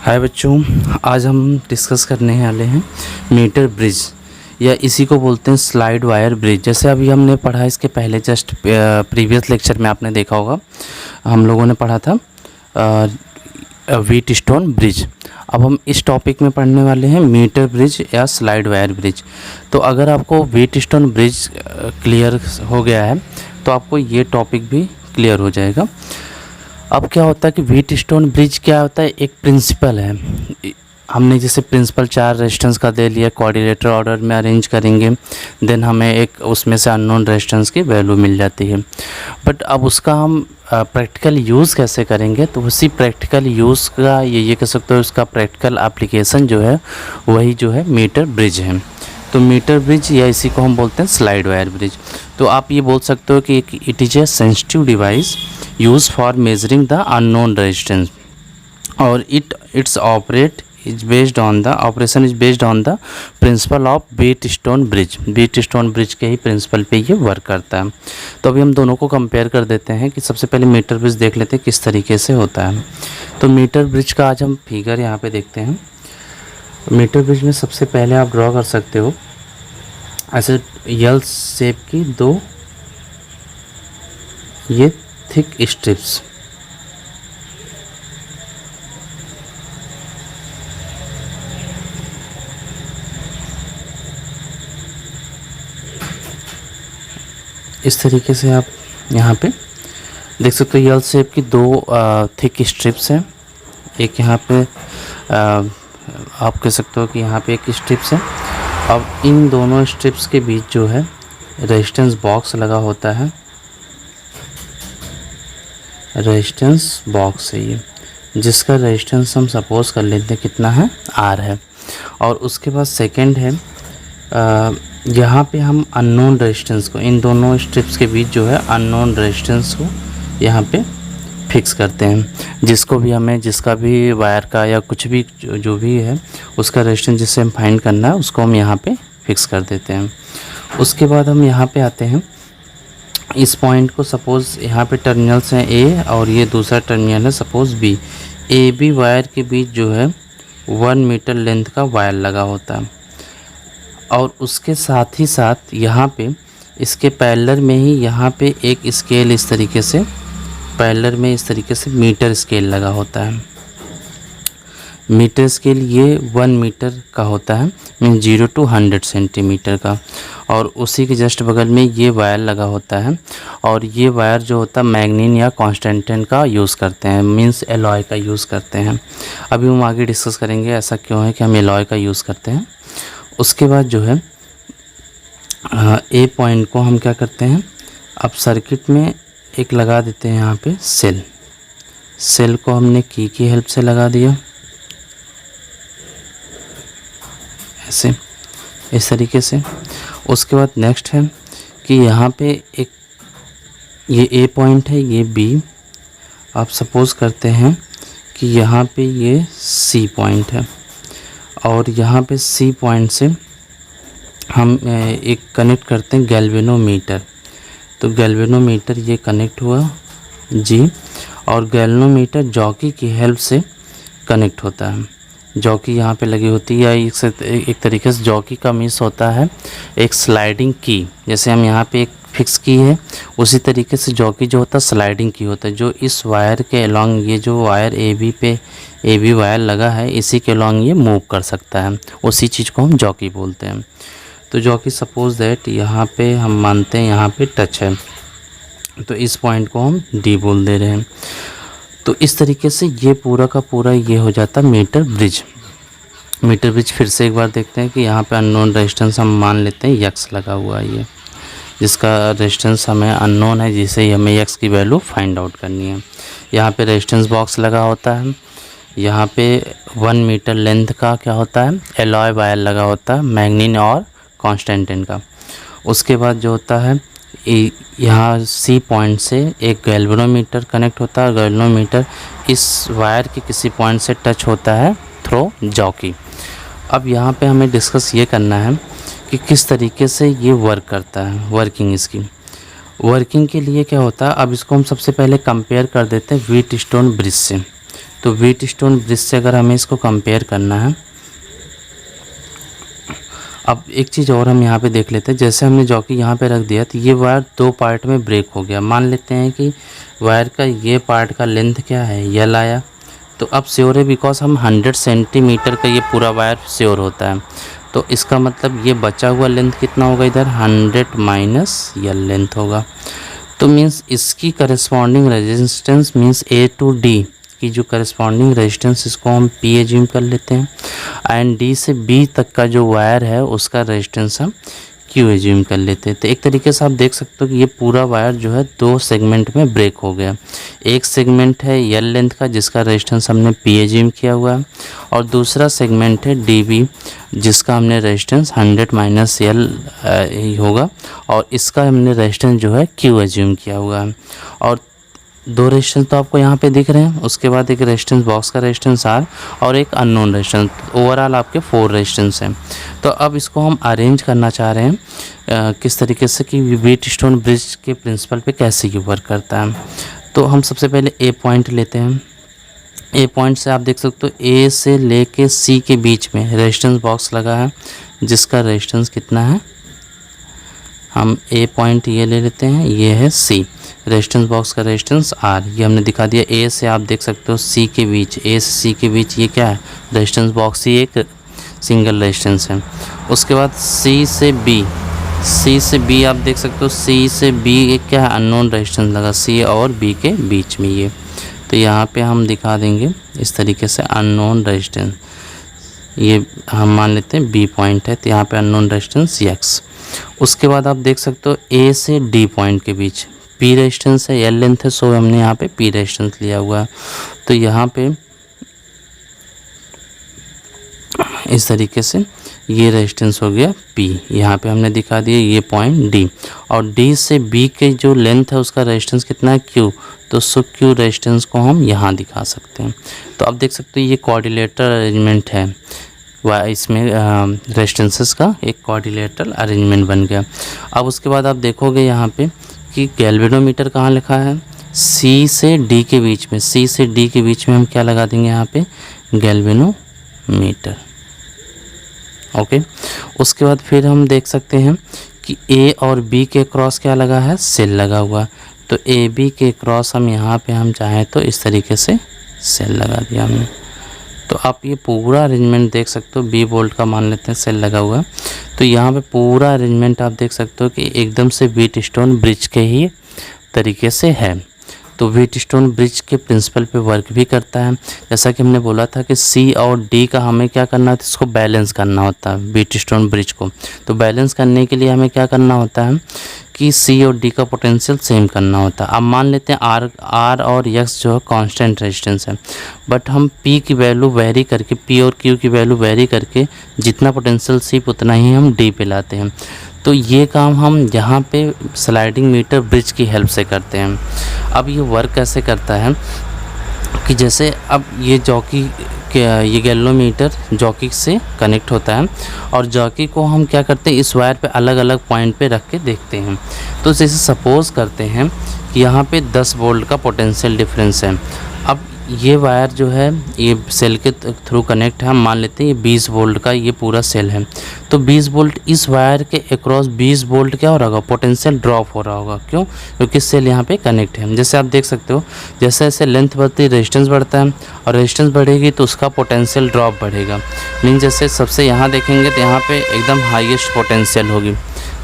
हाय बच्चों, आज हम डिस्कस करने वाले हैं मीटर ब्रिज या इसी को बोलते हैं स्लाइड वायर ब्रिज। जैसे अभी हमने पढ़ा इसके पहले जस्ट प्रीवियस लेक्चर में आपने देखा होगा, हम लोगों ने पढ़ा था व्हीट स्टोन ब्रिज। अब हम इस टॉपिक में पढ़ने वाले हैं मीटर ब्रिज या स्लाइड वायर ब्रिज। तो अगर आपको व्हीट स्टोन ब्रिज क्लियर हो गया है तो आपको ये टॉपिक भी क्लियर हो जाएगा। अब क्या होता है कि व्हीट स्टोन ब्रिज क्या होता है, एक प्रिंसिपल है। हमने जैसे प्रिंसिपल 4 रेजिस्टेंस का दे लिया, कोऑर्डिनेटर ऑर्डर में अरेंज करेंगे, देन हमें एक उसमें से अननोन रेजिस्टेंस की वैल्यू मिल जाती है। बट अब उसका हम प्रैक्टिकल यूज़ कैसे करेंगे, तो उसी प्रैक्टिकल यूज़ का ये कह सकते हो उसका प्रैक्टिकल एप्लीकेशन जो है वही जो है मीटर ब्रिज है। तो मीटर ब्रिज या इसी को हम बोलते हैं स्लाइड वायर ब्रिज। तो आप ये बोल सकते हो कि it is a sensitive device use for measuring the unknown resistance और its operation is based on the principle of Wheatstone bridge. Wheatstone bridge के ही प्रिंसिपल पे ये वर्क करता है। तो अभी हम दोनों को कंपेयर कर देते हैं कि सबसे पहले मीटर ब्रिज देख लेते हैं किस तरीके से होता है। तो मीटर ब्रिज का आज हम फिगर यहाँ पे देखते हैं। मीटर ब्रिज में सबसे पहले आप ड्रॉ कर सकते हो ऐसे यल शेप की 2 ये थिक स्ट्रिप्स। इस तरीके से आप यहाँ पे देख सकते हो यल शेप की 2 थिक स्ट्रिप्स हैं। एक यहाँ पे आप कह सकते हो कि यहाँ पे एक स्ट्रिप्स है। अब इन दोनों स्ट्रिप्स के बीच जो है रेजिस्टेंस बॉक्स लगा होता है। रेजिस्टेंस बॉक्स है ये, जिसका रेजिस्टेंस हम सपोज कर लेते हैं कितना है, R है। और उसके बाद सेकंड है यहाँ पे हम अननोन रेजिस्टेंस को, इन दोनों स्ट्रिप्स के बीच जो है अननोन रेजिस्टेंस को यहाँ पे फिक्स करते हैं। जिसको भी हमें, जिसका भी वायर का या कुछ भी जो भी है उसका रेजिस्टेंस जिससे हम फाइंड करना है उसको हम यहाँ पे फिक्स कर देते हैं। उसके बाद हम यहाँ पे आते हैं, इस पॉइंट को सपोज़ यहाँ पे टर्मिनल्स हैं A और ये दूसरा टर्मिनल है सपोज़ B। AB वायर के बीच जो है 1 मीटर लेंथ का वायर लगा होता है। और उसके साथ ही साथ यहाँ पे इसके पैरेलल में ही यहाँ पे एक स्केल इस तरीके से पैरेलल में इस तरीके से मीटर स्केल लगा होता है। मीटर स्केल ये 1 मीटर का होता है, मीन 0 to 100 सेंटीमीटर का। और उसी के जस्ट बगल में ये वायर लगा होता है। और ये वायर जो होता है मैग्नीन या कॉन्स्टेंटाइन का यूज़ करते हैं, मींस एलॉय का यूज़ करते हैं। अभी हम आगे डिस्कस करेंगे ऐसा क्यों है कि हम एलॉय का यूज़ करते हैं। उसके बाद जो है ए पॉइंट को हम क्या करते हैं, अब सर्किट में एक लगा देते हैं यहाँ पे सेल को हमने की हेल्प से लगा दिया ऐसे, इस तरीके से। उसके बाद नेक्स्ट है कि यहाँ पे एक ये ए पॉइंट है, ये बी। आप सपोज़ करते हैं कि यहाँ पे ये सी पॉइंट है और यहाँ पे सी पॉइंट से हम एक कनेक्ट करते हैं गैल्वेनोमीटर। तो गैल्वेनोमीटर ये कनेक्ट हुआ जी, और गैल्वेनोमीटर जॉकी की हेल्प से कनेक्ट होता है। जॉकी यहाँ पे लगी होती है, या एक तरीके से जॉकी का मीन्स होता है एक स्लाइडिंग की। जैसे हम यहाँ पे एक फिक्स की है, उसी तरीके से जॉकी जो होता है स्लाइडिंग की होता है, जो इस वायर के अलॉन्ग, ये जो वायर AB वायर लगा है इसी के अलॉन्ग ये मूव कर सकता है। उसी चीज़ को हम जॉकी बोलते हैं। तो जॉकी सपोज दैट यहाँ पे हम मानते हैं यहाँ पे टच है, तो इस पॉइंट को हम D बोल दे रहे हैं। तो इस तरीके से ये पूरा का पूरा ये हो जाता है मीटर ब्रिज। मीटर ब्रिज फिर से एक बार देखते हैं कि यहाँ पे अननोन रेजिस्टेंस हम मान लेते हैं X लगा हुआ है, ये जिसका रेजिस्टेंस हमें अननोन है, जिसे हमें X की वैल्यू फाइंड आउट करनी है। यहाँ पे रेजिस्टेंस बॉक्स लगा होता है। यहाँ पे 1 मीटर लेंथ का क्या होता है, एलॉय वायर लगा होता है मैग्नीन और कॉन्स्टेंटाइन का। उसके बाद जो होता है यहाँ सी पॉइंट से एक गैल्वेनोमीटर कनेक्ट होता है। गैल्वेनोमीटर इस वायर के किसी पॉइंट से टच होता है थ्रू जॉकी। अब यहाँ पे हमें डिस्कस ये करना है कि किस तरीके से ये वर्क करता है, वर्किंग इसकी। वर्किंग के लिए क्या होता है, अब इसको हम सबसे पहले कंपेयर कर देते हैं व्हीट स्टोन ब्रिज से। तो व्हीटस्टोन ब्रिज से अगर हमें इसको कंपेयर करना है, अब एक चीज़ और हम यहाँ पे देख लेते हैं। जैसे हमने जॉकी यहाँ पे रख दिया तो ये वायर 2 पार्ट में ब्रेक हो गया। मान लेते हैं कि वायर का ये पार्ट का लेंथ क्या है, यल आया, तो अब श्योर है बिकॉज हम 100 सेंटीमीटर का ये पूरा वायर श्योर होता है। तो इसका मतलब ये बचा हुआ लेंथ कितना होगा, इधर 100 माइनस यल लेंथ होगा। तो मीन्स इसकी corresponding resistance means a to d की जो करस्पॉन्डिंग रेजिस्टेंस, इसको हम पी एज्यूम कर लेते हैं, एंड डी से बी तक का जो वायर है उसका रेजिस्टेंस हम क्यू एज्यूम कर लेते हैं। तो एक तरीके से आप देख सकते हो कि ये पूरा वायर जो है 2 सेगमेंट में ब्रेक हो गया। एक सेगमेंट है यल लेंथ का जिसका रेजिस्टेंस हमने पी एज्यूम किया हुआ है, और दूसरा सेगमेंट है डी बी जिसका हमने रेजिस्टेंस 100 माइनस यल होगा, और इसका हमने रेजिस्टेंस जो है क्यू एज्यूम किया हुआ है। और 2 रेजिस्टेंस तो आपको यहाँ पे दिख रहे हैं। उसके बाद एक रेजिस्टेंस बॉक्स का रेजिस्टेंस आर और एक अननोन रेजिस्टेंस, ओवरऑल आपके 4 रेजिस्टेंस हैं। तो अब इसको हम अरेंज करना चाह रहे हैं किस तरीके से कि व्हीटस्टोन ब्रिज के प्रिंसिपल पे कैसे ये वर्क करता है। तो हम सबसे पहले ए पॉइंट लेते हैं। ए पॉइंट से आप देख सकते हो ए से लेके सी के बीच में रेजिस्टेंस बॉक्स लगा है जिसका रेजिस्टेंस कितना है, हम ए पॉइंट ये ले लेते हैं, ये है सी। रेजिस्टेंस बॉक्स का रेजिस्टेंस आर ये हमने दिखा दिया। ए से आप देख सकते हो सी के बीच, ए से सी के बीच ये क्या है, रेजिस्टेंस बॉक्स ही एक सिंगल रेजिस्टेंस है। उसके बाद सी से बी, सी से बी आप देख सकते हो, सी से बी एक क्या है, अननोन रेजिस्टेंस लगा सी और बी के बीच में ये। तो यहाँ पे हम दिखा देंगे इस तरीके से अननोन रेजिस्टेंस, ये हम मान लेते हैं बी पॉइंट है, तो यहाँ पे अननोन रेजिस्टेंस एक्स। उसके बाद आप देख सकते हो ए से डी पॉइंट के बीच पी रेजिस्टेंस है, एल लेंथ है, सो हमने यहाँ पे पी रेजिस्टेंस लिया हुआ है। तो यहाँ पे इस तरीके से ये रेजिस्टेंस हो गया P, यहाँ पे हमने दिखा दिया ये पॉइंट D, और D से B के जो लेंथ है उसका रेजिस्टेंस कितना है Q, तो सो Q रेजिस्टेंस को हम यहाँ दिखा सकते हैं। तो आप देख सकते हो ये कोऑर्डिनेटर अरेंजमेंट है, वह इसमें रेजिस्टेंसेस का एक कोऑर्डिनेटर अरेंजमेंट बन गया। अब उसके बाद आप देखोगे यहाँ पे कि गैल्वेनोमीटर कहाँ लिखा है, C से D के बीच में, C से D के बीच में हम क्या लगा देंगे यहाँ पे, गैल्वेनोमीटर। ओके उसके बाद फिर हम देख सकते हैं कि A और B के क्रॉस क्या लगा है, सेल लगा हुआ। तो AB के क्रॉस हम यहाँ पे हम चाहें तो इस तरीके से सेल लगा दिया हमने। तो आप ये पूरा अरेंजमेंट देख सकते हो, B बोल्ट का मान लेते हैं सेल लगा हुआ है। तो यहाँ पे पूरा अरेंजमेंट आप देख सकते हो कि एकदम से व्हीटस्टोन ब्रिज के ही तरीके से है। तो व्हीटस्टोन ब्रिज के प्रिंसिपल पे वर्क भी करता है। जैसा कि हमने बोला था कि C और D का हमें क्या करना है, इसको बैलेंस करना होता है व्हीटस्टोन ब्रिज को। तो बैलेंस करने के लिए हमें क्या करना होता है कि C और D का पोटेंशियल सेम करना होता है। अब मान लेते हैं R और X जो है कांस्टेंट रेजिस्टेंस है, बट हम P की वैल्यू वेरी करके, P और Q की वैल्यू वेरी करके जितना पोटेंशियल C उतना ही हम D पे लाते हैं। तो ये काम हम यहाँ पे स्लाइडिंग मीटर ब्रिज की हेल्प से करते हैं। अब ये वर्क कैसे करता है कि जैसे अब ये जॉकी ये गैल्वेनोमीटर जॉकी से कनेक्ट होता है, और जॉकी को हम क्या करते हैं इस वायर पे अलग अलग पॉइंट पे रख के देखते हैं। तो जैसे सपोज करते हैं कि यहाँ पे 10 वोल्ट का पोटेंशियल डिफरेंस है। अब ये वायर जो है ये सेल के थ्रू कनेक्ट है, हम मान लेते हैं ये 20 वोल्ट का ये पूरा सेल है। तो 20 वोल्ट इस वायर के अक्रॉस 20 वोल्ट क्या हो रहा होगा, पोटेंशियल ड्रॉप हो रहा होगा। क्यों, क्योंकि सेल यहाँ पे कनेक्ट है। जैसे आप देख सकते हो जैसे जैसे लेंथ बढ़ती है रेजिस्टेंस बढ़ता है, और रेजिस्टेंस बढ़ेगी तो उसका पोटेंशियल ड्रॉप बढ़ेगा। मीन जैसे सबसे यहाँ देखेंगे तो यहाँ पे एकदम हाईएस्ट पोटेंशियल होगी,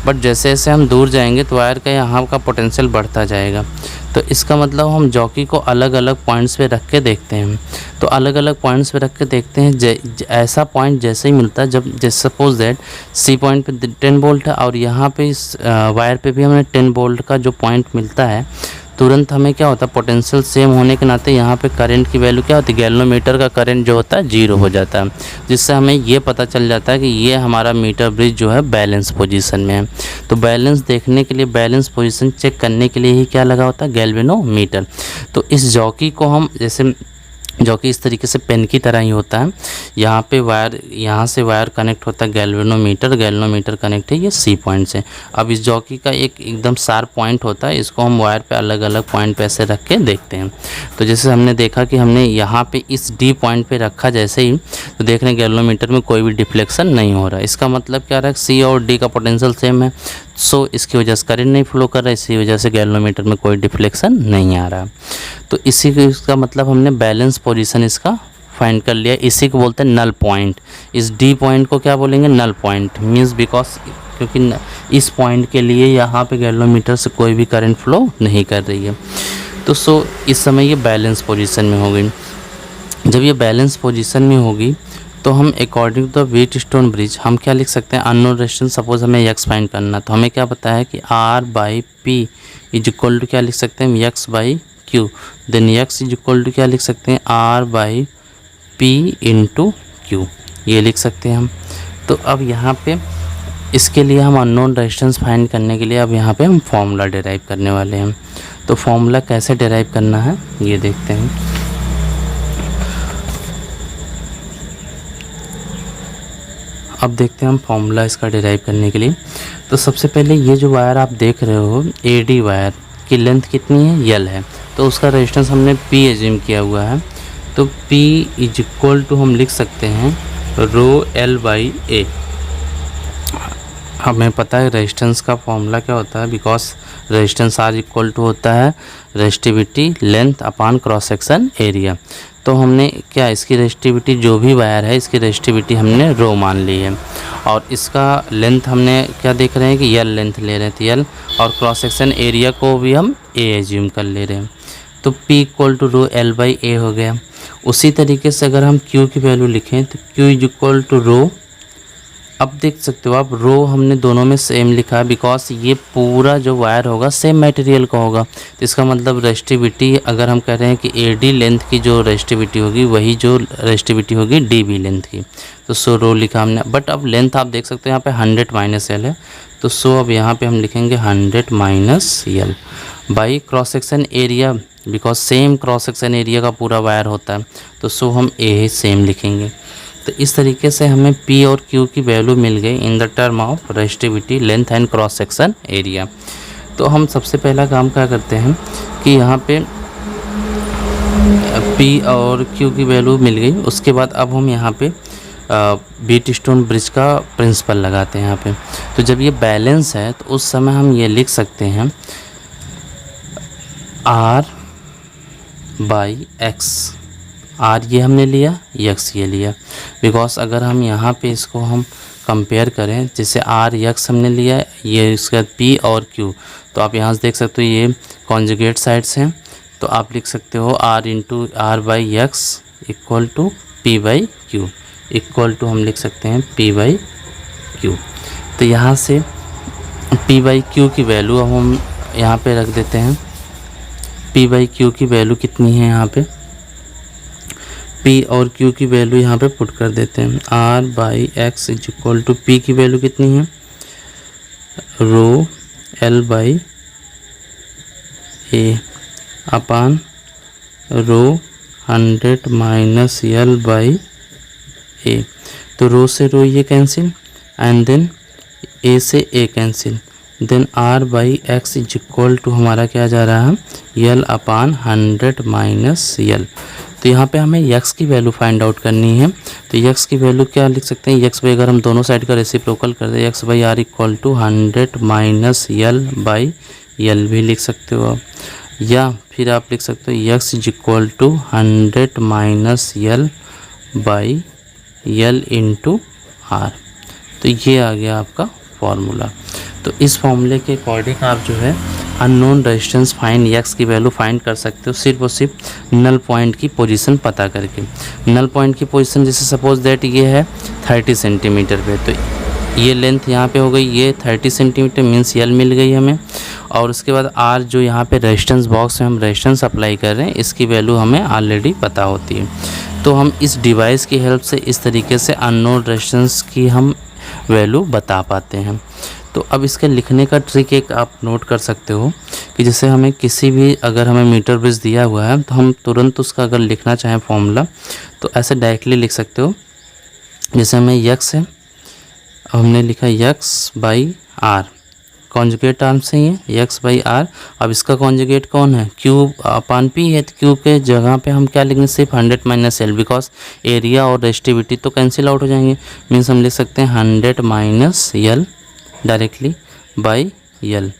बट जैसे जैसे हम दूर जाएंगे तो वायर का यहाँ का पोटेंशियल बढ़ता जाएगा। तो इसका मतलब हम जॉकी को अलग अलग पॉइंट्स पे रख के देखते हैं। तो अलग अलग पॉइंट्स पे रख के देखते हैं, ऐसा पॉइंट जैसे ही मिलता है, जब जैसे सपोज दैट C पॉइंट पे 10 वोल्ट है और यहाँ पे इस वायर पे भी हमें 10 वोल्ट का जो पॉइंट मिलता है, तुरंत हमें क्या होता है, पोटेंशियल सेम होने के नाते यहाँ पे करंट की वैल्यू क्या होती है, गैल्वेनोमीटर का करंट जो होता है 0 हो जाता है, जिससे हमें ये पता चल जाता है कि ये हमारा मीटर ब्रिज जो है बैलेंस पोजीशन में है। तो बैलेंस देखने के लिए, बैलेंस पोजीशन चेक करने के लिए ही क्या लगा होता है, गैल्वेनोमीटर। तो इस जॉकी को हम जैसे जो कि इस तरीके से पेन की तरह ही होता है। यहाँ पे वायर, यहाँ से वायर कनेक्ट होता है गैल्वेनोमीटर, गैल्वेनोमीटर कनेक्ट है ये सी पॉइंट से। अब इस जॉकी का एक एकदम शार्प पॉइंट होता है, इसको हम वायर पे अलग अलग पॉइंट पे ऐसे रख के देखते हैं। तो जैसे हमने देखा कि हमने यहाँ पे इस डी पॉइंट पे रखा जैसे ही, तो देख रहे हैं गैल्वेनोमीटर में कोई भी डिफ्लेक्शन नहीं हो रहा है। इसका मतलब क्या रहा है, सी और डी का पोटेंशियल सेम है, सो इसकी वजह से करंट नहीं फ्लो कर रहा है, इसी वजह से गैल्वेनोमीटर में कोई डिफ्लेक्शन नहीं आ रहा। तो इसी को, इसका मतलब हमने बैलेंस पोजीशन इसका फाइंड कर लिया। इसी को बोलते हैं नल पॉइंट। इस डी पॉइंट को क्या बोलेंगे, नल पॉइंट। मींस बिकॉज क्योंकि इस पॉइंट के लिए यहाँ पे गैल्वेनोमीटर से कोई भी करंट फ्लो नहीं कर रही है। तो सो इस समय ये बैलेंस पोजीशन में हो गई। जब ये बैलेंस पोजीशन में होगी तो हम according to the Wheatstone bridge हम क्या लिख सकते हैं, अननोन रेजिस्टेंस। सपोज हमें यक्स फाइंड करना, तो हमें क्या पता है कि r by p is equal to क्या लिख सकते हैं, x by q. Then x is equal to क्या लिख सकते हैं, r by p into q, ये लिख सकते हैं हम। तो अब यहाँ पे इसके लिए हम अननोन रेजिस्टेंस फाइंड करने के लिए अब यहाँ पे हम फॉर्मूला डिराइव करने वाले हैं। तो फॉर्मूला कैसे डिराइव करना है ये देखते हैं। अब देखते हैं हम फॉर्मूला इसका डिराइव करने के लिए। तो सबसे पहले ये जो वायर आप देख रहे हो, एडी वायर की लेंथ कितनी है, यल है, तो उसका रेजिस्टेंस हमने पी एज्यूम किया हुआ है। तो पी इज इक्वल टू हम लिख सकते हैं रो एल बाई ए। हमें पता है रेजिस्टेंस का फॉर्मूला क्या होता है, because resistance r equal to होता है resistivity length upon cross section area. तो हमने क्या, इसकी रेजिस्टिविटी जो भी वायर है इसकी रेजिस्टिविटी हमने रो मान ली है, और इसका लेंथ हमने क्या देख रहे हैं कि यल लेंथ ले रहे थे यल, और क्रॉस सेक्शन एरिया को भी हम ए एज्यूम कर ले रहे हैं। तो P equal to rho l by a हो गया। उसी तरीके से अगर हम Q की वैल्यू लिखें तो Q इज इक्वल टू रो, अब देख सकते हो आप रो हमने दोनों में सेम लिखा है, बिकॉज ये पूरा जो वायर होगा सेम मटेरियल का होगा। तो इसका मतलब रेजिस्टिविटी अगर हम कह रहे हैं कि AD लेंथ की जो रेजिस्टिविटी होगी वही जो रेजिस्टिविटी होगी DB लेंथ की। तो सो रो लिखा हमने, बट अब लेंथ आप देख सकते हो यहाँ पे 100 माइनस एल है, तो सो अब यहाँ पे हम लिखेंगे 100 minus L by cross section area, because same cross section area का पूरा वायर होता है, तो सो हम ए सेम लिखेंगे। तो इस तरीके से हमें P और Q की वैल्यू मिल गई in the term of resistivity length and cross section area. तो हम सबसे पहला काम क्या करते हैं कि यहाँ पे P और Q की वैल्यू मिल गई, उसके बाद अब हम यहाँ पे व्हीटस्टोन ब्रिज का प्रिंसिपल लगाते हैं यहाँ पे। तो जब ये बैलेंस है तो उस समय हम ये लिख सकते हैं R बाई एक्स। आर ये हमने लिया, यक्स ये लिया, बिकॉज अगर हम यहाँ पे इसको हम कंपेयर करें, जैसे आर यक्स हमने लिया, ये इसका पी और क्यू, तो आप यहाँ से देख सकते हो ये कॉन्जुगेट साइड्स हैं, तो आप लिख सकते हो r into r by x equal to p by q, equal to हम लिख सकते हैं पी बाई क्यू। तो यहाँ से पी बाई क्यू की वैल्यू अब हम यहाँ पे रख देते हैं। पी बाई क्यू की वैल्यू कितनी है, यहाँ पे P और Q की वैल्यू यहाँ पे पुट कर देते हैं। R by x is equal to P की वैल्यू कितनी है, rho L by a upon rho 100 minus L by a. तो रो से रो ये कैंसिल, एंड देन ए से a cancel, then R by x is equal to हमारा क्या जा रहा है, L अपान 100 माइनस L। तो यहाँ पे हमें यक्स की वैल्यू फाइंड आउट करनी है। तो यक्स की वैल्यू क्या लिख सकते हैं, यक्स बाई अगर हम दोनों साइड का रेसिप्रोकल कर दें, x by r equal to 100 minus l by l भी लिख सकते हो आप, या फिर आप लिख सकते हो x is equal to 100 minus l by l into r. तो ये आ गया आपका फॉर्मूला। तो इस फॉर्मूले के अकॉर्डिंग आप जो है अननोन रेजिस्टेंस फाइंड यक्स की वैल्यू फाइंड कर सकते हो सिर्फ और सिर्फ नल पॉइंट की पोजीशन पता करके। नल पॉइंट की पोजीशन जैसे सपोज दैट ये है 30 सेंटीमीटर पे, तो ये लेंथ यहाँ पे हो गई, ये 30 सेंटीमीटर मीन्स यल मिल गई हमें, और उसके बाद आर जो यहाँ पे रेजिस्टेंस बॉक्स में हम रेजिस्टेंस अप्लाई कर रहे हैं इसकी वैल्यू हमें ऑलरेडी पता होती है। तो हम इस डिवाइस की हेल्प से इस तरीके से अननोन रेजिस्टेंस की हम वैल्यू बता पाते हैं। तो अब इसके लिखने का ट्रिक एक आप नोट कर सकते हो कि जैसे हमें किसी भी अगर हमें मीटर ब्रिज दिया हुआ है तो हम तुरंत उसका अगर लिखना चाहें फॉर्मूला तो ऐसे डायरेक्टली लिख सकते हो। जैसे हमें यक्स है, हमने लिखा x by r, conjugate term से ही है यक्स बाई आर। अब इसका कॉन्जुगेट कौन है, क्यूब अपान पी है, तो क्यूब के जगह पे हम क्या लिखेंगे, सिर्फ 100 माइनस एल, बिकॉज एरिया और रेस्टिविटी तो कैंसिल आउट हो जाएंगे। मीन्स हम लिख सकते हैं 100 minus l directly by l,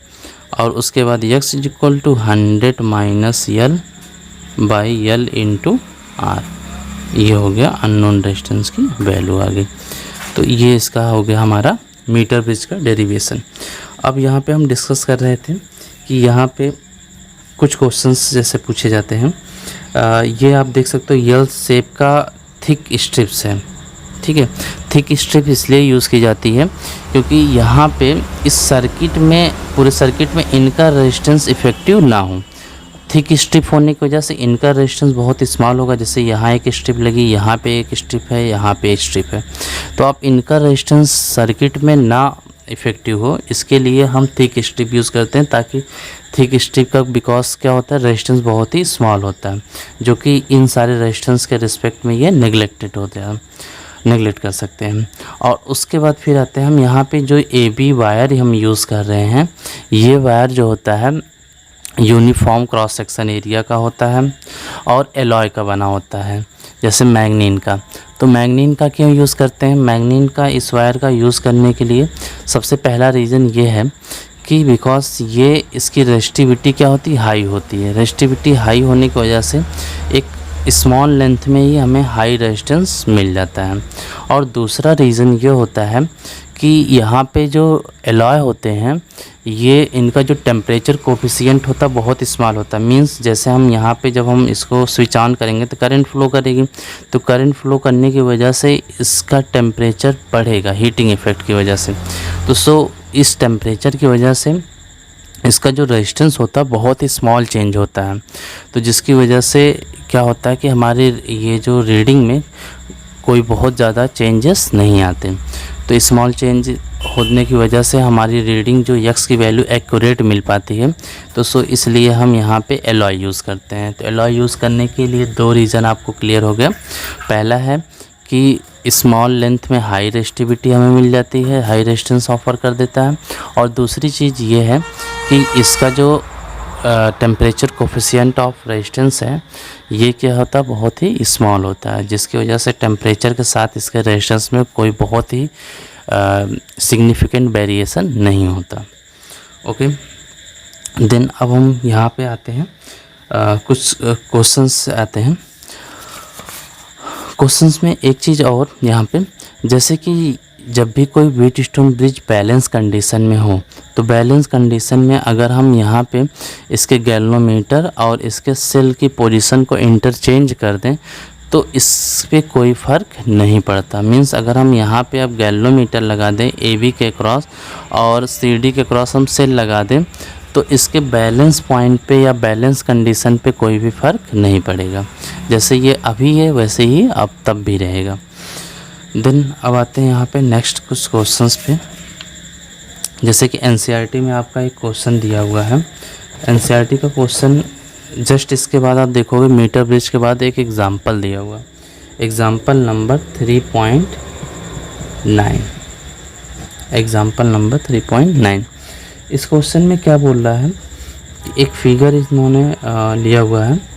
और उसके बाद x is equal to 100 minus l by l into r. ये हो गया अननोन रेजिस्टेंस की वैल्यू आ गई। तो ये इसका हो गया हमारा मीटर ब्रिज का डेरिवेशन। अब यहाँ पे हम डिस्कस कर रहे थे कि यहाँ पे कुछ क्वेश्चंस जैसे पूछे जाते हैं। ये आप देख सकते हो यल शेप का थिक स्ट्रिप्स है, ठीक है। थिक स्ट्रिप इसलिए यूज़ की जाती है क्योंकि यहाँ पे इस सर्किट में, पूरे सर्किट में इनका रेजिस्टेंस इफेक्टिव ना हो। थिक स्ट्रिप होने की वजह से इनका रेजिस्टेंस बहुत स्मॉल होगा। जैसे यहाँ एक स्ट्रिप लगी, यहाँ पे एक स्ट्रिप है, यहाँ पे एक स्ट्रिप है, तो आप इनका रेजिस्टेंस सर्किट में ना इफेक्टिव हो, इसके लिए हम थिक स्ट्रिप यूज़ करते हैं। ताकि थिक स्ट्रिप का बिकॉज क्या होता है, रेजिस्टेंस बहुत ही स्मॉल होता है, जो कि इन सारे रेजिस्टेंस के रिस्पेक्ट में ये नेगलेक्टेड होते हैं, नेगलेक्ट कर सकते हैं। और उसके बाद फिर आते हैं हम यहाँ पे जो ए बी वायर हम यूज़ कर रहे हैं, ये वायर जो होता है यूनिफॉर्म क्रॉस सेक्शन एरिया का होता है और एलॉय का बना होता है, जैसे मैग्नीन का। तो मैग्नीन का क्यों यूज़ करते हैं, मैग्नीन का इस वायर का यूज़ करने के लिए सबसे पहला रीज़न ये है कि बिकॉज ये इसकी रेजिस्टिविटी क्या होती है, हाई होती है। रेजिस्टिविटी हाई होने की वजह से एक स्मॉल लेंथ में ही हमें हाई रेजिस्टेंस मिल जाता है। और दूसरा रीज़न ये होता है कि यहाँ पे जो एलॉय होते हैं, ये इनका जो टेम्परेचर कोफिशिएंट होता है बहुत स्मॉल होता है। मींस जैसे हम यहाँ पे जब हम इसको स्विच ऑन करेंगे तो करंट फ्लो करेगी, तो करंट फ्लो करने की वजह से इसका टेम्परेचर बढ़ेगा हीटिंग इफेक्ट की वजह से। तो इस टेम्परेचर की वजह से इसका जो रेजिस्टेंस होता है बहुत ही स्मॉल चेंज होता है। तो जिसकी वजह से क्या होता है कि हमारे ये जो रीडिंग में कोई बहुत ज़्यादा चेंजेस नहीं आते। तो स्मॉल चेंज होने की वजह से हमारी रीडिंग जो यक्स की वैल्यू एक्यूरेट मिल पाती है। तो इसलिए हम यहाँ पे एलॉय यूज़ करते हैं। तो एलॉय यूज़ करने के लिए दो रीज़न आपको क्लियर हो गया। पहला है कि स्मॉल लेंथ में हाई रेजिस्टिविटी हमें मिल जाती है, हाई रेजिस्टेंस ऑफर कर देता है। और दूसरी चीज़ ये है कि इसका जो टेम्परेचर कोफिशिएंट ऑफ रेजिस्टेंस है, ये क्या होता है, बहुत ही स्मॉल होता है, जिसकी वजह से टेम्परेचर के साथ इसके रेजिस्टेंस में कोई बहुत ही सिग्निफिकेंट वेरिएशन नहीं होता। ओके, देन अब हम यहाँ पे आते हैं, कुछ क्वेश्चंस आते हैं। क्वेश्चंस में एक चीज़ और यहाँ पे, जैसे कि जब भी कोई व्हीटस्टोन ब्रिज बैलेंस कंडीशन में हो, तो बैलेंस कंडीशन में अगर हम यहाँ पे इसके गैल्वेनोमीटर और इसके सेल की पोजीशन को इंटरचेंज कर दें तो इस पे कोई फ़र्क नहीं पड़ता। मींस अगर हम यहाँ पे अब गैल्वेनोमीटर लगा दें AB के क्रॉस और CD के क्रॉस हम सेल लगा दें, तो इसके बैलेंस पॉइंट पे या बैलेंस कंडीशन पे कोई भी फ़र्क नहीं पड़ेगा। जैसे ये अभी है वैसे ही अब तब भी रहेगा। देन अब आते हैं यहाँ पे नेक्स्ट कुछ क्वेश्चंस पे। जैसे कि NCERT में आपका एक क्वेश्चन दिया हुआ है। NCERT का क्वेश्चन जस्ट इसके बाद आप देखोगे मीटर ब्रिज के बाद एक एग्जाम्पल दिया हुआ, एग्जाम्पल नंबर 3.9। Example number 3.9। इस क्वेश्चन में क्या बोल रहा है कि एक फिगर इन्होंने लिया हुआ है।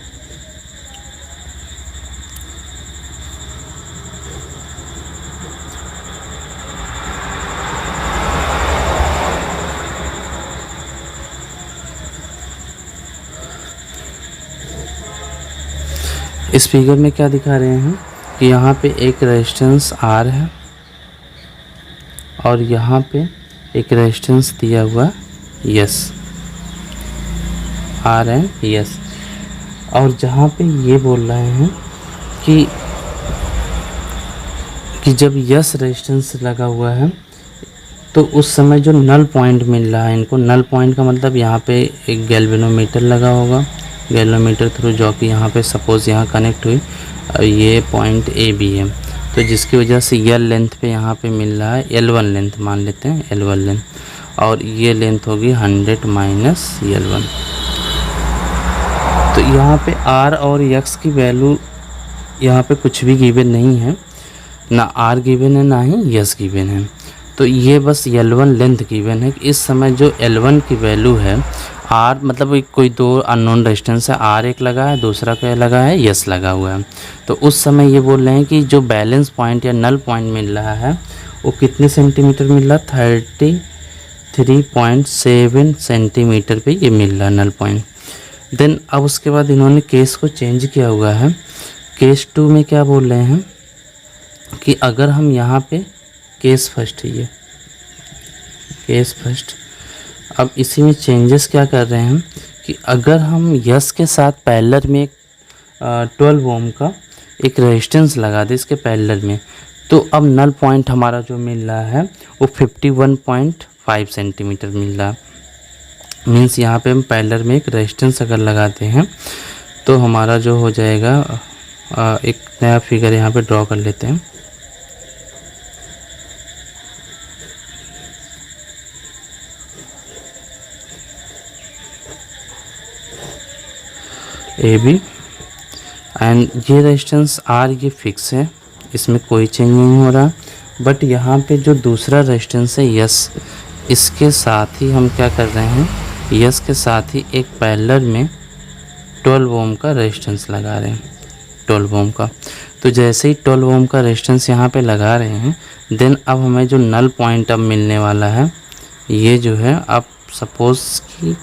इस फिगर में क्या दिखा रहे हैं कि यहाँ पे एक रेजिस्टेंस R है और यहाँ पे एक रेजिस्टेंस दिया हुआ S, R एंड S। और जहाँ पे ये बोल रहे हैं कि जब S रेजिस्टेंस लगा हुआ है तो उस समय जो नल पॉइंट मिल रहा है इनको, नल पॉइंट का मतलब यहाँ पे एक गैल्वेनोमीटर लगा होगा, गैल्वेनोमीटर थ्रू जो कि यहाँ पे सपोज़ यहाँ कनेक्ट हुई, ये पॉइंट AB है तो जिसकी वजह से यल लेंथ पे यहाँ पे मिल रहा है L1 लेंथ, मान लेते हैं L1 लेंथ, और ये लेंथ होगी 100 माइनस L1। तो यहाँ पे R और X की वैल्यू यहाँ पे कुछ भी गिवन नहीं है, ना R गिवन है ना ही S गिवन है। तो ये बस L1 लेंथ गिवन है। इस समय जो L1 की वैल्यू है, R मतलब कोई दो अननोन रेजिस्टेंस है, R एक लगा है, दूसरा क्या लगा है, S लगा हुआ है। तो उस समय ये बोल रहे हैं कि जो बैलेंस पॉइंट या नल पॉइंट मिल रहा है वो कितने सेंटीमीटर मिल रहा है, 33.7 सेंटीमीटर पे ये मिल रहा है नल पॉइंट। देन अब उसके बाद इन्होंने केस को चेंज किया हुआ है। केस 2 में क्या बोल रहे हैं कि अगर हम यहाँ पे केस फर्स्ट है, ये केस फर्स्ट, अब इसी में चेंजेस क्या कर रहे हैं कि अगर हम यस के साथ पैरेलल में 12 ओम का एक रेजिस्टेंस लगा दे इसके पैरेलल में, तो अब नल पॉइंट हमारा जो मिल रहा है वो 51.5 सेंटीमीटर मिल रहा है। मीन्स यहाँ पे हम पैरेलल में एक रेजिस्टेंस अगर लगाते हैं तो हमारा जो हो जाएगा, एक नया फिगर यहाँ पे ड्रॉ कर लेते हैं। ए बी एंड ये रेजिस्टेंस आर ये फिक्स है, इसमें कोई चेंज नहीं हो रहा। बट यहाँ पे जो दूसरा रेजिस्टेंस है यस, इसके साथ ही हम क्या कर रहे हैं, यस के साथ ही एक पैरेलल में 12 ओम का रेजिस्टेंस लगा रहे हैं, 12 ओम का। तो जैसे ही 12 ओम का रेजिस्टेंस यहाँ पे लगा रहे हैं, देन अब हमें जो नल पॉइंट अब मिलने वाला है ये जो है, अब सपोज़ कि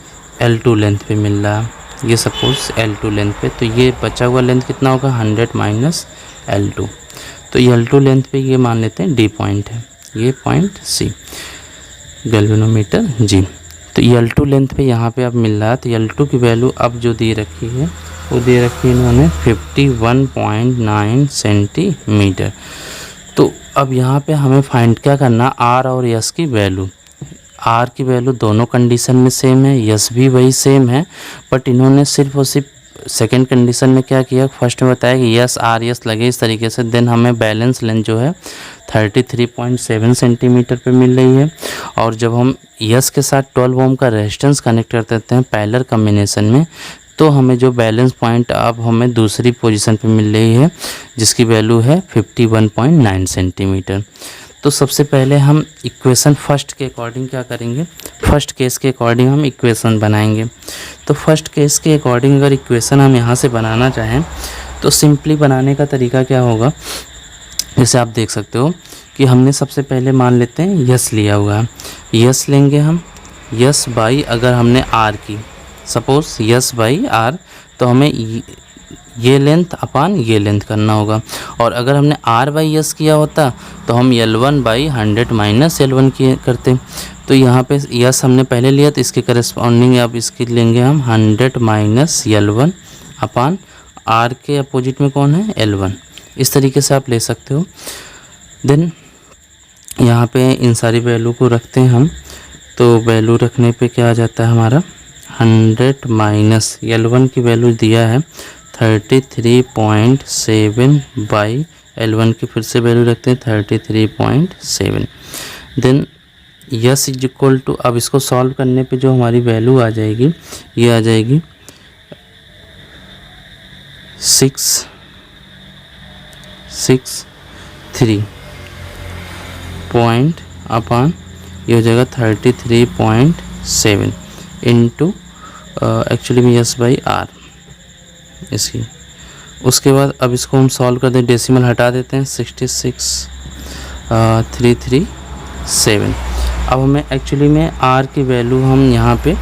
L2 लेंथ पे मिल रहा है, ये सपोज़ L2 लेंथ पे, तो ये बचा हुआ लेंथ कितना होगा, 100 माइनस L2। तो ये L2 लेंथ पे ये मान लेते हैं D पॉइंट है, ये पॉइंट C गैल्वेनोमीटर G। तो L2 लेंथ पे यहाँ पे अब मिल रहा है। तो L2 की वैल्यू अब जो दे रखी है वो दे रखी है इन्होंने 51.9 सेंटीमीटर। तो अब यहाँ पे हमें फाइंड क्या करना, R और S की वैल्यू। R की वैल्यू दोनों कंडीशन में सेम है, S भी वही सेम है, बट इन्होंने सिर्फ और सिर्फ सेकेंड कंडीशन में क्या किया, फर्स्ट में बताया कि यस आर यस लगे इस तरीके से, देन हमें बैलेंस लेंथ जो है 33.7 सेंटीमीटर पे मिल रही है। और जब हम यस के साथ 12 ओम का रेजिस्टेंस कनेक्ट कर देते हैं पैरेलल कॉम्बिनेशन में, तो हमें जो बैलेंस पॉइंट अब हमें दूसरी पोजीशन पे मिल रही है जिसकी वैल्यू है 51.9 सेंटीमीटर। तो सबसे पहले हम इक्वेशन फर्स्ट के अकॉर्डिंग क्या करेंगे, फर्स्ट केस के अकॉर्डिंग हम इक्वेशन बनाएंगे। तो फर्स्ट केस के अकॉर्डिंग अगर इक्वेशन हम यहाँ से बनाना चाहें तो सिंपली बनाने का तरीका क्या होगा, जैसे आप देख सकते हो कि हमने सबसे पहले मान लेते हैं यस लिया हुआ है, यस लेंगे हम, यस बाई अगर हमने आर की, सपोज यस बाई आर, तो हमें ये लेंथ अपान ये लेंथ करना होगा। और अगर हमने आर बाई यस किया होता तो हम L1 बाई 100 माइनस L1 किए करते। तो यहाँ पे यस हमने पहले लिया तो इसके करस्पॉन्डिंग अब इसकी लेंगे हम 100 माइनस L1 अपान आर के अपोजिट में कौन है, L1। इस तरीके से आप ले सकते हो। देन यहाँ पे इन सारी वैल्यू को रखते हैं हम, तो वैल्यू रखने पे क्या आ जाता है हमारा 100 माइनस L1 की वैल्यू दिया है 33.7 बाई L1 की फिर से वैल्यू रखते हैं 33.7। Then s is equal to, अब इसको सॉल्व करने पे जो हमारी वैल्यू आ जाएगी ये आ जाएगी 663 पॉइंट अपान ये हो जाएगा 33.7 इंटू एक्चुअली में यस बाई आर इसकी। उसके बाद अब इसको हम सॉल्व कर दें, डेसिमल हटा देते हैं 66,337। अब हमें एक्चुअली में आर की वैल्यू हम यहाँ पे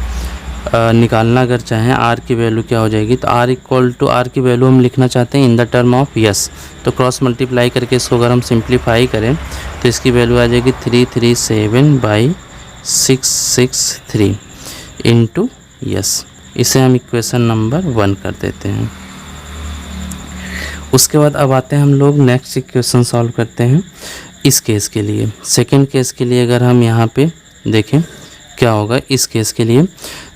निकालना अगर चाहें, आर की वैल्यू क्या हो जाएगी, तो आर इक्वल टू आर की वैल्यू हम लिखना चाहते हैं in the term of yes. तो क्रॉस मल्टीप्लाई करके इसको अगर हम सिंप्लीफाई करें तो इसकी वैल्यू आ जाएगी 337 बाई 663 इंटू यस। इसे हम इक्वेशन नंबर 1 कर देते हैं। उसके बाद अब आते हैं हम लोग नेक्स्ट इक्वेशन सॉल्व करते हैं इस केस के लिए। सेकंड केस के लिए अगर हम यहाँ पे देखें क्या होगा इस केस के लिए,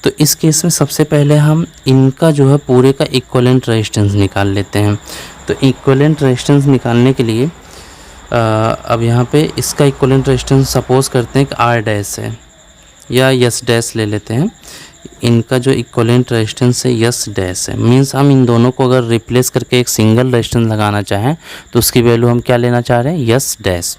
तो इस केस में सबसे पहले हम इनका जो है पूरे का इक्विवेलेंट रेजिस्टेंस निकाल लेते हैं। तो इक्विवेलेंट रेजिस्टेंस निकालने के लिए अब यहाँ पे इसका इक्विवेलेंट रेजिस्टेंस सपोज करते हैं कि आर डैश है या यस डैश ले लेते हैं। इनका जो इक्विवेलेंट रेजिस्टेंस है यस डैश है, मींस हम इन दोनों को अगर रिप्लेस करके एक सिंगल रेजिस्टेंस लगाना चाहें तो उसकी वैल्यू हम क्या लेना चाह रहे हैं, यस डैश।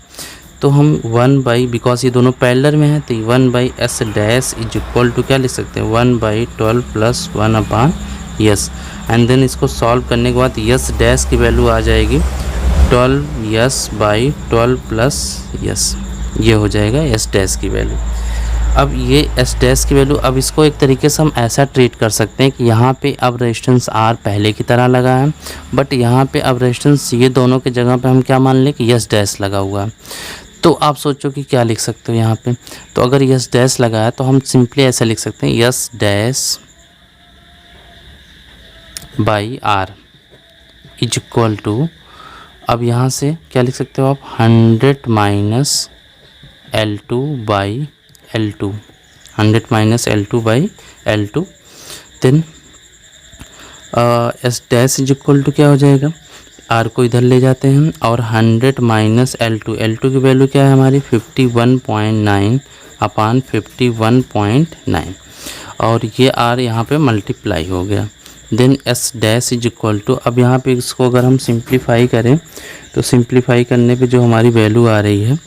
तो हम 1 बिकॉज ये दोनों पैरेलल में हैं तो 1/s dash is equal to क्या लिख सकते हैं, 1/12 + 1/s। एंड देन इसको सॉल्व करने के बाद यस डैश की वैल्यू आ जाएगी 12s/12 + s, ये हो जाएगा एस डैश की वैल्यू। अब ये एस डैश की वैल्यू, अब इसको एक तरीके से हम ऐसा ट्रीट कर सकते हैं कि यहाँ पे अब रेजिस्टेंस आर पहले की तरह लगा है, बट यहाँ पे अब रेजिस्टेंस ये दोनों के जगह पे हम क्या मान लें कि यस डैश लगा हुआ है। तो आप सोचो कि क्या लिख सकते हो यहाँ पे, तो अगर यस डैश लगा है तो हम सिंपली ऐसा लिख सकते हैं s dash by r is equal to, अब यहाँ से क्या लिख सकते हो आप, 100 - L2 by L2, 100 - L2 by L2। Then s dash is equal to क्या हो जाएगा, आर को इधर ले जाते हैं और 100 - L2, L2 की वैल्यू क्या है हमारी 51.9/51.9, और ये आर यहाँ पे मल्टीप्लाई हो गया। Then s dash is equal to, अब यहाँ पे इसको अगर हम सिंप्लीफाई करें तो सिंप्लीफाई करने पे जो हमारी वैल्यू आ रही है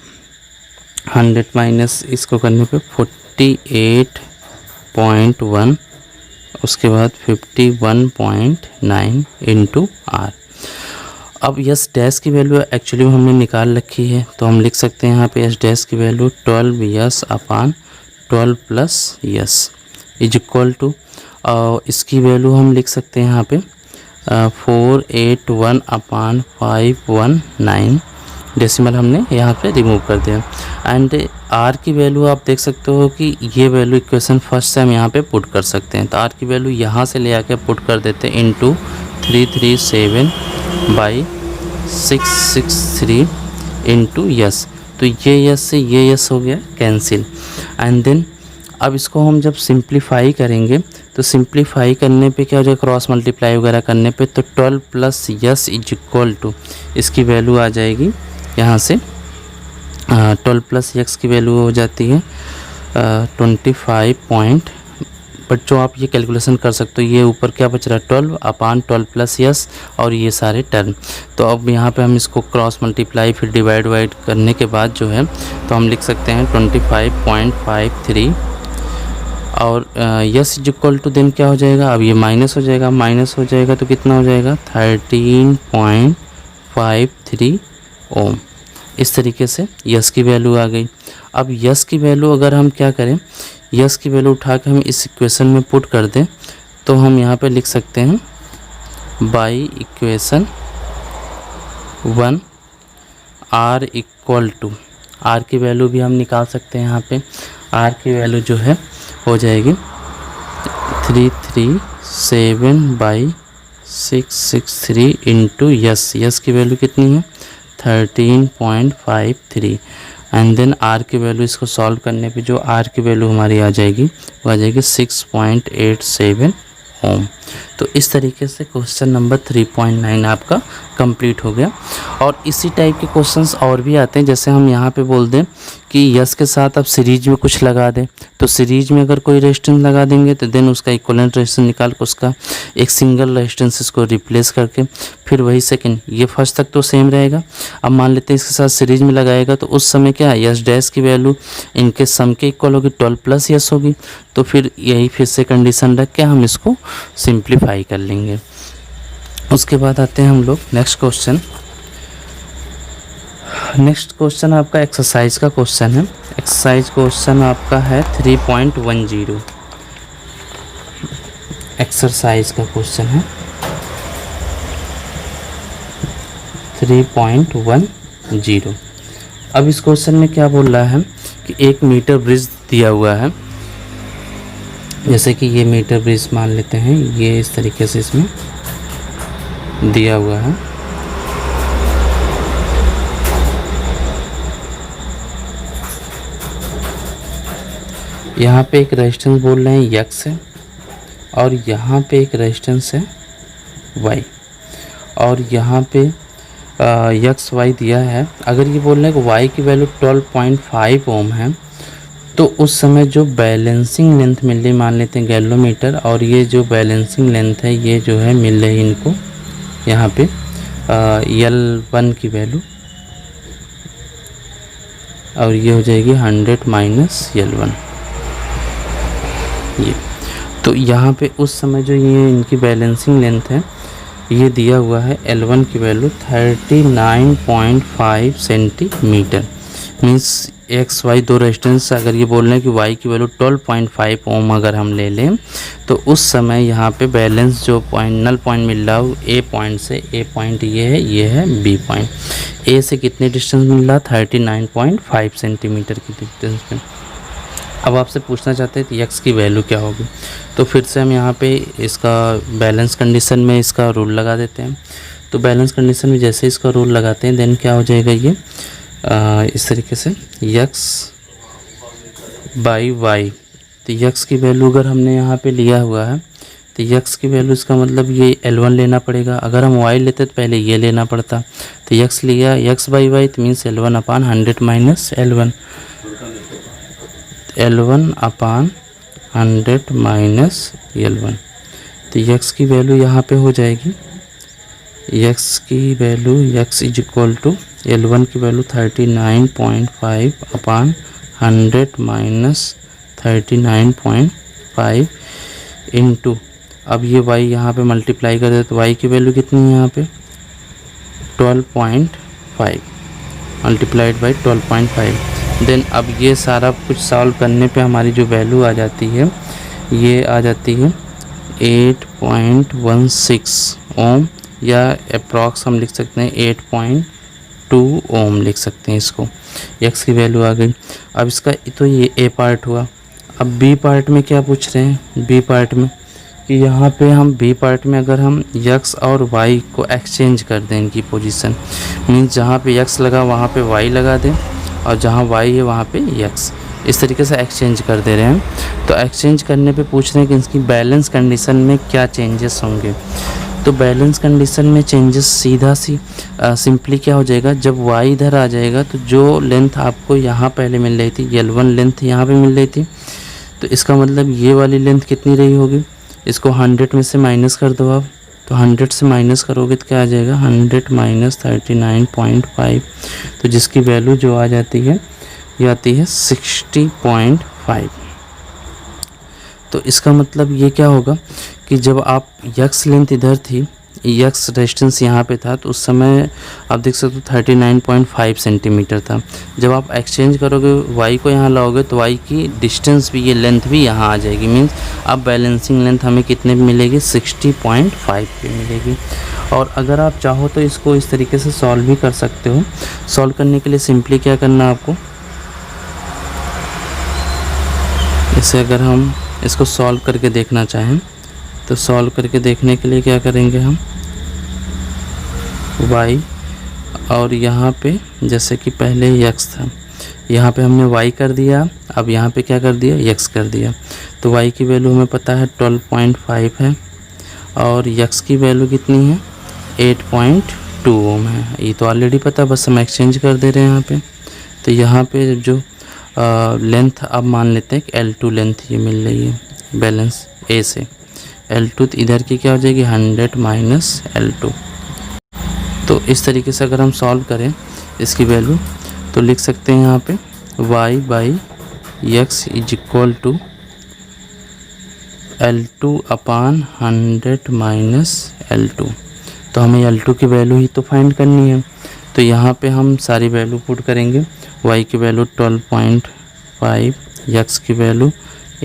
100 माइनस इसको करने पे 48.1, उसके बाद 51.9 इंटू आर। अब यस डैश की वैल्यू एक्चुअली हमने निकाल रखी है तो हम लिख सकते हैं यहाँ पे एस डैश की value 12s/12 + s is equal to, इसकी वैल्यू हम लिख सकते हैं यहाँ पे 481/519, डेसिमल हमने यहाँ पे रिमूव कर दिया। एंड आर की वैल्यू आप देख सकते हो कि ये वैल्यू इक्वेशन फर्स्ट से हम यहाँ पे पुट कर सकते हैं, तो आर की वैल्यू यहाँ से ले आके पुट कर देते हैं इंटू 337/663 इंटू यस, तो ये यस से ये यस हो गया कैंसिल। एंड देन अब इसको हम जब सिंप्लीफाई करेंगे तो सिंप्लीफाई करने पे क्या हो जाएगा, क्रॉस मल्टीप्लाई वगैरह करने पे, तो 12 + s इज इक्वल टू, इसकी वैल्यू आ जाएगी यहाँ से 12 + x की वैल्यू हो जाती है 25 पॉइंट, बट जो आप ये कैलकुलेशन कर सकते हो, ये ऊपर क्या बच रहा है 12/12 + s और ये सारे टर्म। तो अब यहाँ पे हम इसको क्रॉस मल्टीप्लाई फिर डिवाइड वाइड करने के बाद जो है तो हम लिख सकते हैं 25.53 और s is equal to then क्या हो जाएगा, अब ये माइनस हो जाएगा, माइनस हो जाएगा तो कितना हो जाएगा 13.53 ओम। इस तरीके से यस की वैल्यू आ गई। अब यस की वैल्यू अगर हम क्या करें, यस की वैल्यू उठा के हम इस इक्वेशन में पुट कर दें तो हम यहाँ पे लिख सकते हैं by equation 1 r equal to, r की वैल्यू भी हम निकाल सकते हैं यहाँ पे, आर की वैल्यू जो है हो जाएगी 337/663 इंटू यस, यस की वैल्यू कितनी है 13.53 एंड देन आर की वैल्यू, इसको सॉल्व करने पे जो आर की वैल्यू हमारी आ जाएगी वो आ जाएगी 6.87 ओम। तो इस तरीके से क्वेश्चन नंबर 3.9 आपका कंप्लीट हो गया। और इसी टाइप के क्वेश्चंस और भी आते हैं, जैसे हम यहाँ पे बोल दें कि यस के साथ आप सीरीज में कुछ लगा दें, तो सीरीज में अगर कोई रेजिस्टेंस लगा देंगे तो देन उसका इक्विवेलेंट रेजिस्टेंस निकाल कर उसका एक सिंगल रेजिस्टेंस इसको रिप्लेस करके फिर वही सेकंड, ये फर्स्ट तक तो सेम रहेगा। अब मान लेते हैं इसके साथ सीरीज में लगाएगा तो उस समय क्या है यस डैश की वैल्यू इनके सम के इक्वल होगी, 12 + यस होगी, तो फिर यही फिर से कंडीशन रख के हम इसको सिंप्लीफाई कर लेंगे। उसके बाद आते हैं हम लोग नेक्स्ट क्वेश्चन। नेक्स्ट क्वेश्चन आपका एक्सरसाइज का क्वेश्चन है। एक्सरसाइज क्वेश्चन आपका है 3.10, एक्सरसाइज का क्वेश्चन है 3.10। अब इस क्वेश्चन में क्या बोल रहा है कि 1 मीटर ब्रिज दिया हुआ है, जैसे कि ये मीटर ब्रिज मान लेते हैं, ये इस तरीके से इसमें दिया हुआ है। यहाँ पे एक रेजिस्टेंस बोल रहे हैं x है और यहाँ पे एक रेजिस्टेंस है y, और यहाँ पे यक्स वाई दिया है, अगर ये बोल रहे हैं कि वाई की वैल्यू 12.5 ओम है, तो उस समय जो बैलेंसिंग लेंथ मिल रही, मान लेते हैं गैलोमीटर, और ये जो बैलेंसिंग लेंथ है ये जो है मिल रही इनको यहाँ पे L1 की वैल्यू, और ये हो जाएगी 100 माइनस L1 ये। तो यहाँ पे उस समय जो ये इनकी बैलेंसिंग लेंथ है ये दिया हुआ है L1 की value 39.5 centimetre. Means x y दो रेजिस्टेंस, अगर ये बोल रहे हैं कि वाई की वैल्यू 12.5 ओम अगर हम ले लें, तो उस समय यहाँ पे बैलेंस जो पॉइंट नल पॉइंट मिल रहा है ए पॉइंट से, ए पॉइंट ये है बी पॉइंट, ए से कितने डिस्टेंस मिल रहा, 39.5 सेंटीमीटर की डिस्टेंस पे। अब आपसे पूछना चाहते हैं कि एक्स की वैल्यू क्या होगी, तो फिर से हम यहाँ पे इसका बैलेंस कंडीशन में इसका रूल लगा देते हैं। तो बैलेंस कंडीशन में जैसे इसका रूल लगाते हैं देन क्या हो जाएगा ये इस तरीके से x बाई वाई। तो x की वैल्यू अगर हमने यहाँ पे लिया हुआ है तो x की वैल्यू इसका मतलब ये L1 लेना पड़ेगा, अगर हम y लेते तो पहले ये लेना पड़ता। तो x लिया x बाई वाई तो मीन्स L1 अपान 100 माइनस L1, L1 अपान 100 माइनस L1। तो x की वैल्यू यहाँ पे हो जाएगी, x की value x is equal to L1 की वैल्यू 39.5 अपान 100 माइनस 39.5 इंटू, अब ये y यहाँ पे मल्टीप्लाई कर दे तो y की वैल्यू कितनी है यहाँ पे 12.5 मल्टीप्लाइड बाई 12.5। देन अब ये सारा कुछ सॉल्व करने पे हमारी जो वैल्यू आ जाती है ये आ जाती है 8.16 ओम, या अप्रॉक्स हम लिख सकते हैं 8.2 ओम लिख सकते हैं इसको। x की वैल्यू आ गई। अब इसका तो ये a पार्ट हुआ। अब b पार्ट में क्या पूछ रहे हैं, b पार्ट में कि यहाँ पे हम b पार्ट में अगर हम x और y को एक्सचेंज कर दें इनकी पोजीशन, मीन्स जहाँ पे x लगा वहाँ पे y लगा दें और जहाँ y है वहाँ पे x, इस तरीके से एक्सचेंज कर दे रहे हैं। तो एक्सचेंज करने पे पूछ रहे हैं कि इसकी बैलेंस कंडीशन में क्या चेंजेस होंगे। तो बैलेंस कंडीशन में चेंजेस सीधा सिंपली क्या हो जाएगा, जब y इधर आ जाएगा तो जो लेंथ आपको यहाँ पहले मिल रही थी L1 लेंथ यहाँ पे मिल रही थी, तो इसका मतलब ये वाली लेंथ कितनी रही होगी, इसको 100 में से माइनस कर दो आप, तो 100 से माइनस करोगे तो क्या आ जाएगा 100 माइनस 39.5, तो जिसकी वैल्यू जो आ जाती है ये आती है 60.5। तो इसका मतलब ये क्या होगा कि जब आप x लेंथ इधर थी, x रेजिस्टेंस यहाँ पे था, तो उस समय आप देख सकते हो 39.5 सेंटीमीटर था। जब आप एक्सचेंज करोगे y को यहाँ लाओगे तो y की डिस्टेंस भी, ये लेंथ भी यहाँ आ जाएगी। मीन्स अब बैलेंसिंग लेंथ हमें कितने पे मिलेगी 60.5 पे मिलेगी। और अगर आप चाहो तो इसको इस तरीके से सॉल्व भी कर सकते हो। सॉल्व करने के लिए सिंपली क्या करना है आपको, इसे अगर हम इसको सॉल्व करके देखना चाहें तो सॉल्व करके देखने के लिए क्या करेंगे हम, y और यहाँ पे जैसे कि पहले x था, यहाँ पे हमने y कर दिया, अब यहाँ पे क्या कर दिया x कर दिया। तो y की वैल्यू हमें पता है 12.5 है और x की वैल्यू कितनी है 8.2 ओम है, ये तो ऑलरेडी पता, बस हम एक्सचेंज कर दे रहे हैं यहाँ पे। तो यहाँ पे जो लेंथ अब मान लेते हैं कि L2 लेंथ ये मिल रही है बैलेंस A से, L2 इधर की क्या हो जाएगी 100 माइनस L2। तो इस तरीके से अगर हम सॉल्व करें इसकी वैल्यू तो लिख सकते हैं यहाँ पे y by x is equal to L2 upon 100 minus L2। तो हमें L2 की वैल्यू ही तो फाइंड करनी है, तो यहाँ पे हम सारी वैल्यू पुट करेंगे। y की वैल्यू 12.5, x की value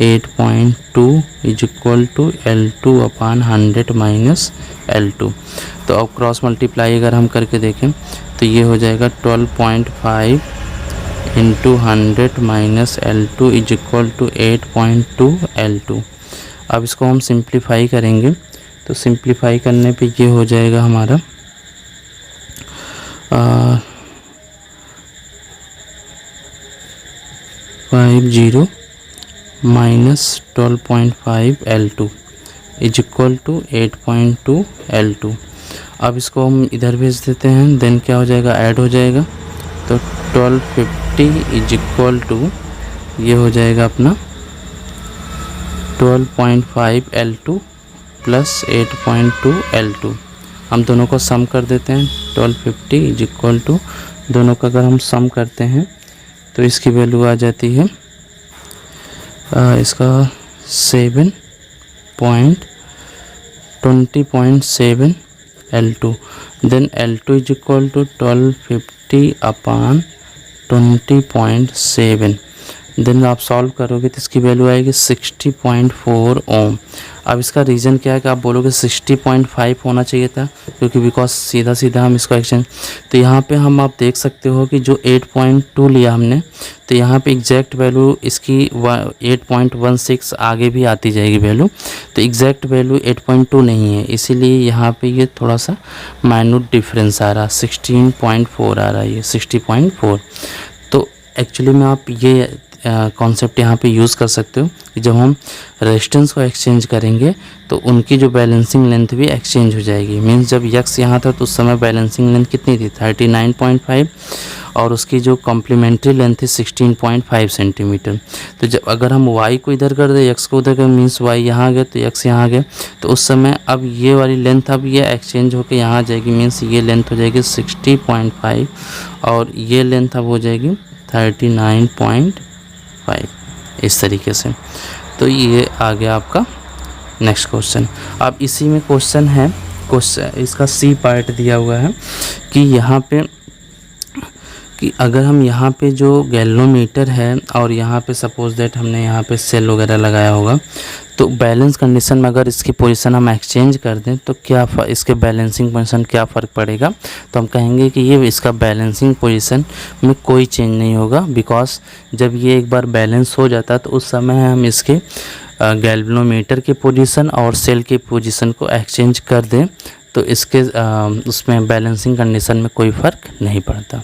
8.2 is equal to L2 upon 100 minus L2। तो अब क्रॉस मल्टीप्लाई अगर हम करके देखें तो ये हो जाएगा 12.5 into 100 minus L2 is equal to 8.2 L2। अब इसको हम सिंप्लीफाई करेंगे तो सिंप्लीफाई करने पे ये हो जाएगा हमारा 50 minus 12.5 L2 is equal to 8.2 L2। अब इसको हम इधर भेज देते हैं, देन क्या हो जाएगा, ऐड हो जाएगा। तो 1250 इज इक्वल टू ये हो जाएगा अपना 12.5 L2 प्लस 8.2 L2। हम दोनों को सम कर देते हैं। 1250 इज इक्वल टू दोनों का अगर हम सम करते हैं तो इसकी वैल्यू आ जाती है इसका 20.7 L2। Then L2 is equal to 1250 upon 20.7। Then आप सॉल्व करोगे तो इसकी वैल्यू आएगी 60.4 ओम। अब इसका रीज़न क्या है कि आप बोलोगे 60.5 होना चाहिए था, क्योंकि बिकॉज सीधा सीधा हम इसको एक्सचेंज, तो यहाँ पे हम आप देख सकते हो कि जो 8.2 लिया हमने, तो यहाँ पे एग्जैक्ट वैल्यू इसकी 8.16 आगे भी आती जाएगी वैल्यू, तो एग्जैक्ट वैल्यू 8.2 नहीं है, इसीलिए यहाँ पे ये थोड़ा सा माइन्यूट डिफरेंस आ रहा है, 16.4 आ रहा है, ये 60.4। तो एक्चुअली में आप ये कॉन्सेप्ट यहाँ पे यूज़ कर सकते हो कि जब हम रेजिस्टेंस को एक्सचेंज करेंगे तो उनकी जो बैलेंसिंग लेंथ भी एक्सचेंज हो जाएगी। मींस जब यक्स यहाँ था तो उस समय बैलेंसिंग लेंथ कितनी थी, 39.5, और उसकी जो कॉम्प्लीमेंट्री लेंथ थी 16.5 सेंटीमीटर। तो जब अगर हम वाई को इधर कर दे, यक्स को उधर कर, मीन्स वाई यहाँ आ गया तो यक्स यहाँ आ गया, तो उस समय अब ये वाली लेंथ अब ये एक्सचेंज होकर यहाँ आ जाएगी। मीन्स ये लेंथ हो जाएगी 60.5 और ये लेंथ अब हो जाएगी 39.5, इस तरीके से। तो ये आ गया आपका नेक्स्ट क्वेश्चन। अब इसी में क्वेश्चन है, क्वेश्चन इसका सी पार्ट दिया हुआ है कि यहाँ पे कि अगर हम यहाँ पे जो गैल्वेनोमीटर है और यहाँ पे सपोज दैट हमने यहाँ पे सेल वगैरह लगाया होगा, तो बैलेंस कंडीशन में अगर इसकी पोजीशन हम एक्सचेंज कर दें तो क्या इसके बैलेंसिंग पोजीशन क्या फ़र्क पड़ेगा। तो हम कहेंगे कि ये इसका बैलेंसिंग पोजीशन में कोई चेंज नहीं होगा, बिकॉज जब ये एक बार बैलेंस हो जाता है तो उस समय हम इसके गैल्वेनोमीटर के पोजीशन और सेल के पोजीशन को एक्सचेंज कर दें तो इसके उसमें बैलेंसिंग कंडीशन में कोई फ़र्क नहीं पड़ता।